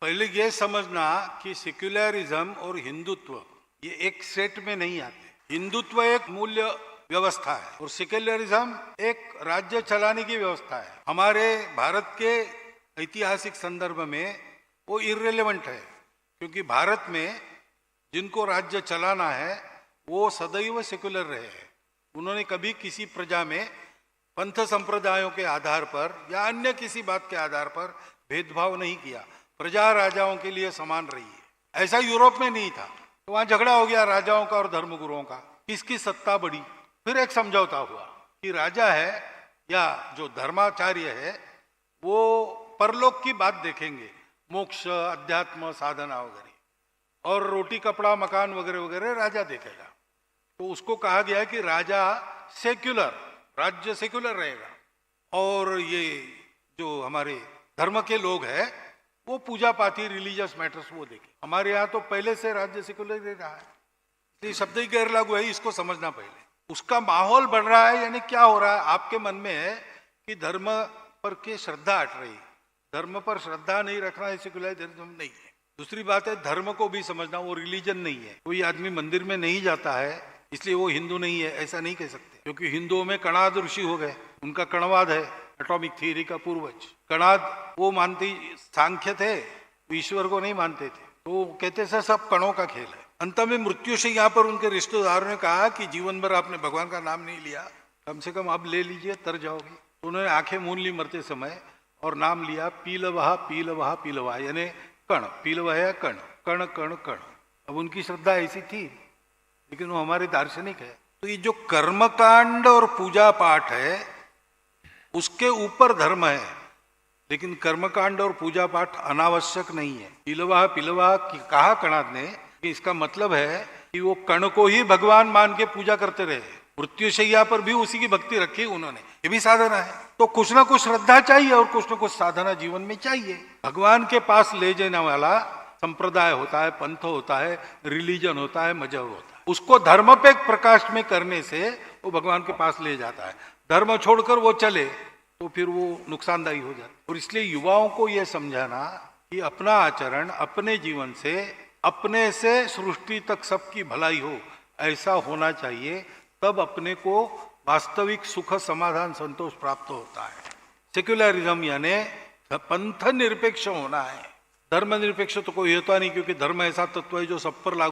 पहले ये समझना कि सेक्युलरिज्म और हिंदुत्व ये एक सेट में नहीं आते। हिंदुत्व एक मूल्य व्यवस्था है और सेक्युलरिज्म एक राज्य चलाने की व्यवस्था है। हमारे भारत के ऐतिहासिक संदर्भ में वो इर्रेलेवेंट है, क्योंकि भारत में जिनको राज्य चलाना है वो सदैव सेक्युलर रहे हैं। उन्होंने कभी किसी प्रजा में पंथ संप्रदायों के आधार पर या अन्य किसी बात के आधार पर भेदभाव नहीं किया। प्रजा राजाओं के लिए समान रही है। ऐसा यूरोप में नहीं था। तो वहां झगड़ा हो गया राजाओं का और धर्मगुरुओं का, किसकी सत्ता बड़ी। फिर एक समझौता हुआ कि राजा है या जो धर्माचार्य है वो परलोक की बात देखेंगे, मोक्ष, अध्यात्म, साधना वगैरह, और रोटी कपड़ा मकान वगैरह वगैरह राजा देखेगा। तो उसको कहा गया कि राजा सेक्युलर, राज्य सेक्युलर रहेगा, और ये जो हमारे धर्म के लोग हैं वो पूजा पाठी, रिलीजियस मैटर्स वो देखे। हमारे यहाँ तो पहले से राज्य सेक्युलर ही रहा है, ये शब्द ही गैर लागू है, इसको समझना पहले। उसका माहौल बढ़ रहा है, यानी क्या हो रहा है आपके मन में है कि धर्म पर के श्रद्धा हट रही। धर्म पर श्रद्धा नहीं रखना है सेक्युलरिज्म नहीं है। दूसरी बात है धर्म को भी समझना, वो रिलीजन नहीं है। कोई आदमी मंदिर में नहीं जाता है इसलिए वो हिंदू नहीं है, ऐसा नहीं कह सकते, क्योंकि हिंदुओं में कणाद ऋषि हो गए, उनका कणवाद है, एटॉमिक थियरी का पूर्वज। कणाद वो मानते सांख्य थे, ईश्वर को नहीं मानते थे, तो कहते थे सब कणों का खेल है। अंत में मृत्यु से यहाँ पर उनके रिश्तेदारों ने कहा कि जीवन भर आपने भगवान का नाम नहीं लिया, कम से कम अब ले लीजिए, तर जाओगे। तो उन्होंने आंखें मूंद ली मरते समय और नाम लिया पीलवाहा पीलवाहा पीलवाहा, यानी कण, पीलवाहा कण, कण कण कण। अब उनकी श्रद्धा ऐसी थी, लेकिन वो हमारे दार्शनिक है। तो ये जो कर्मकांड और पूजा पाठ है उसके ऊपर धर्म है, लेकिन कर्मकांड और पूजा पाठ अनावश्यक नहीं है। पीलवाहा पीलवाहा कहा कणाद ने कि इसका मतलब है कि वो कण को ही भगवान मान के पूजा करते रहे। मृत्युशैया पर भी उसी की भक्ति रखी उन्होंने, ये भी साधना है। तो कुछ ना कुछ श्रद्धा चाहिए और कुछ ना कुछ साधना जीवन में चाहिए। भगवान के पास ले जाने वाला संप्रदाय होता है, पंथ होता है, रिलीजन होता है, मजहब होता है। उसको धर्म पे प्रकाश में करने से वो भगवान के पास ले जाता है। धर्म छोड़कर वो चले तो फिर वो नुकसानदायी हो जाता है। और इसलिए युवाओं को यह समझाना कि अपना आचरण अपने जीवन से, अपने से सृष्टि तक सबकी भलाई हो, ऐसा होना चाहिए, तब अपने को वास्तविक सुख, समाधान, संतोष प्राप्त होता है। सेक्युलरिज्म यानी पंथ निरपेक्ष होना है। धर्म निरपेक्ष तो कोई होता नहीं, क्योंकि धर्म ऐसा तत्व है जो सब पर लागू